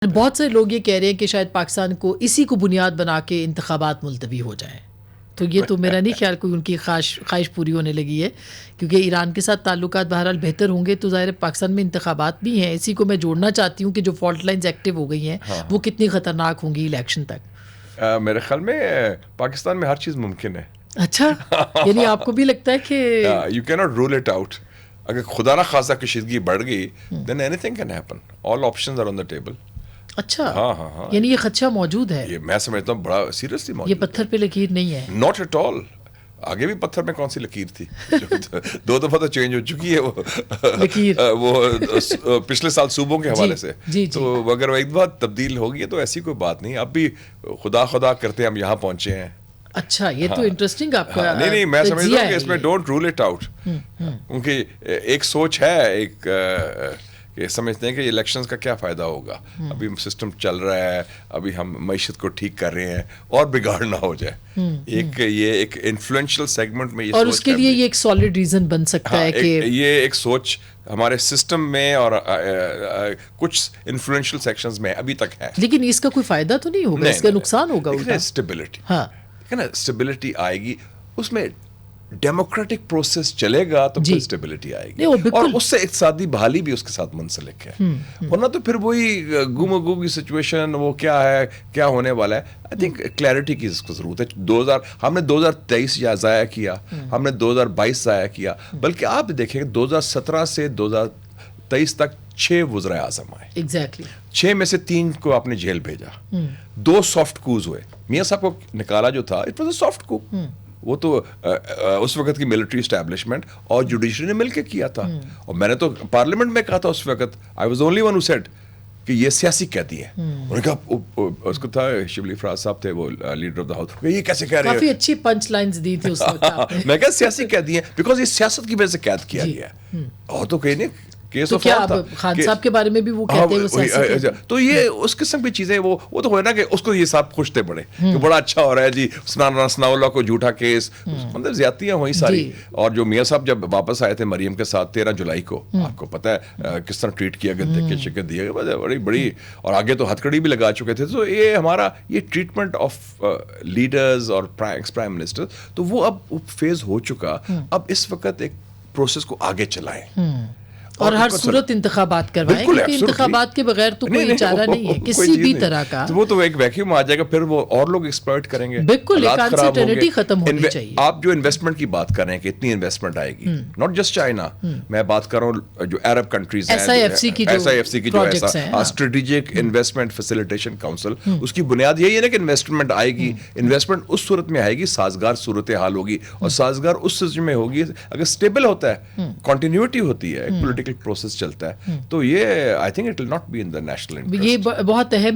بہت سے لوگ یہ کہہ رہے ہیں کہ شاید پاکستان کو اسی کو بنیاد بنا کے انتخابات ملتوی ہو جائیں، تو یہ تو میرا نہیں خیال کوئی ان کی خواہش پوری ہونے لگی ہے، کیونکہ ایران کے ساتھ تعلقات بہرحال بہتر ہوں گے تو ظاہر پاکستان میں انتخابات بھی ہیں. اسی کو میں جوڑنا چاہتی ہوں کہ جو فالٹ لائنز ایکٹیو ہو گئی ہیں وہ کتنی خطرناک ہوں گی الیکشن تک. میرے خیال میں پاکستان میں ہر چیز ممکن ہے. اچھا، یعنی آپ کو بھی لگتا ہے کہ یو کی ناٹ رول اٹ آؤٹ. اگر خدا نہ خواستہ کشیدگی بڑھ گئی then anything can happen. All options are on the table. اچھا، یعنی یہ خدشہ موجود ہے. یہ میں سمجھتا ہوں بڑا سیریسلی موجود. یہ پتھر پہ لکیر نہیں ہے. Not at all. آگے بھی پتھر میں کون سی لکیر تھی؟ 2 دفعہ تو چینج ہو چکی ہے وہ پچھلے سال صوبوں کے حوالے سے. تو اگر ایک بار تبدیل ہوگی تو ایسی کوئی بات نہیں. اب بھی خدا کرتے ہم یہاں پہنچے ہیں. اچھا، یہ تو انٹرسٹنگ آپ کا. نہیں میں سمجھتا ہوں کہ اس میں ڈونٹ رول اٹ آؤٹ. کیونکہ ایک سوچ ہے، ایک کہ سمجھتے ہیں کہ الیکشنز کا کیا فائدہ ہوگا. ابھی سسٹم چل رہا ہے، ابھی ہم معیشت کو ٹھیک کر رہے ہیں اور بگاڑ نہ ہو جائے. یہ ایک انفلوئنشل سیگمنٹ میں یہ اور اس کے لیے یہ ایک سالڈ ریزن بن سکتا ہے کہ یہ ایک سوچ ہمارے سسٹم میں اور کچھ انفلوئنشل سیکشنز میں ابھی تک ہے. لیکن اس کا کوئی فائدہ تو نہیں ہوگا، اس کا نقصان ہوگا. اسٹیبلٹی، اسٹیبلٹی آئے گی، اس میں ڈیموکریٹک پروسیس چلے گا تو پھر اسٹیبلٹی آئے گی، اور اس سے اقتصادی بحالی بھی اس کے ساتھ منسلک ہے. ورنہ تو پھر وہی گم و گو کی سچویشن، وہ کیا ہے، کیا ہونے والا ہے. آئی تھنک کلیئرٹی کی اس کو ضرورت ہے. ہم نے 2023 ضائع کیا، ہم نے 2022 ضائع کیا. بلکہ آپ دیکھیں 2017 سے 2023 تک 6 وزرائے اعظم آئے. ایگزیکٹلی 6 میں سے 3 کو آپ نے جیل بھیجا. 2 سافٹ کوز ہوئے. میاں صاحب کو نکالا جو تھا اٹ واز اے سافٹ کو. وہ تو اس وقت کی ملٹری اسٹیبلشمنٹ اور جوڈیشری نے مل کے کیا تھا. اور میں نے تو پارلیمنٹ میں کہا تھا اس وقت، I was only one who said کہ یہ سیاسی قیدی ہے. انہوں نے کہا، اس کو تھا شبلی فراز صاحب تھے وہ لیڈر آف دا ہاؤس، یہ کیسے کہہ رہے ہیں. کافی اچھی پنچ لائنز دی تھی اس وقت. میں کہا سیاسی قیدی ہیں بیکاز یہ سیاست کی وجہ سے قید کیا گیا ہے. اور تو کہیں نہیں تو کیا خان صاحب کے بارے میں بھی وہ کہتے ہیں تو یہ اس قسم کی چیزیں وہ تو ہے نا کہ اس کو یہ صاحب خوش تھے بڑے کہ بڑا اچھا ہو رہا ہے جی. ثناء اللہ کو جھوٹا کیس، مطلب زیادتیاں ہوئی ساری. اور جو میاں صاحب جب واپس آئے تھے مریم کے ساتھ 13 جولائی کو، آپ کو پتہ ہے کس طرح ٹریٹ کیا گیا، کہ شکست دی گئی بڑی، اور آگے تو ہتھ کڑی بھی لگا چکے تھے. تو یہ ہمارا یہ ٹریٹمنٹ آف لیڈرز اور ایکس پرائم منسٹر، تو وہ اب فیز ہو چکا. اب اس وقت ایک پروسیس کو آگے چلائیں اور ہر صورت انتخابات کروائیں، کیونکہ انتخابات کے بغیر تو کوئی چارہ نہیں ہے کسی بھی طرح کا. وہ تو ایک ویکیوم آ جائے گا، پھر وہ اور لوگ ایکسپلائٹ کریں گے. بالکل ایک انسرٹینٹی ختم ہونی چاہیے. آپ جو انویسٹمنٹ کی بات کر رہے ہیں کہ اتنی انویسٹمنٹ آئے گی، ناٹ جسٹ چائنا، میں بات کر رہا ہوں جو عرب کنٹریز ہیں، SIFC کی جو اسٹریٹجک انویسٹمنٹ فیسیلیٹیشن کاؤنسل، اس کی بنیاد یہی ہے نا کہ انویسٹمنٹ آئے گی. انویسٹمنٹ اس صورت میں آئے گی سازگار صورت حال ہوگی، اور سازگار اس سچویشن میں ہوگی اگر اسٹیبل ہوتا ہے، کنٹینیوٹی ہوتی ہے، ایک پولیٹیکل پروسیس چلتا ہے. تو یہ I think it will not be in the national interest. یہ بہت اہم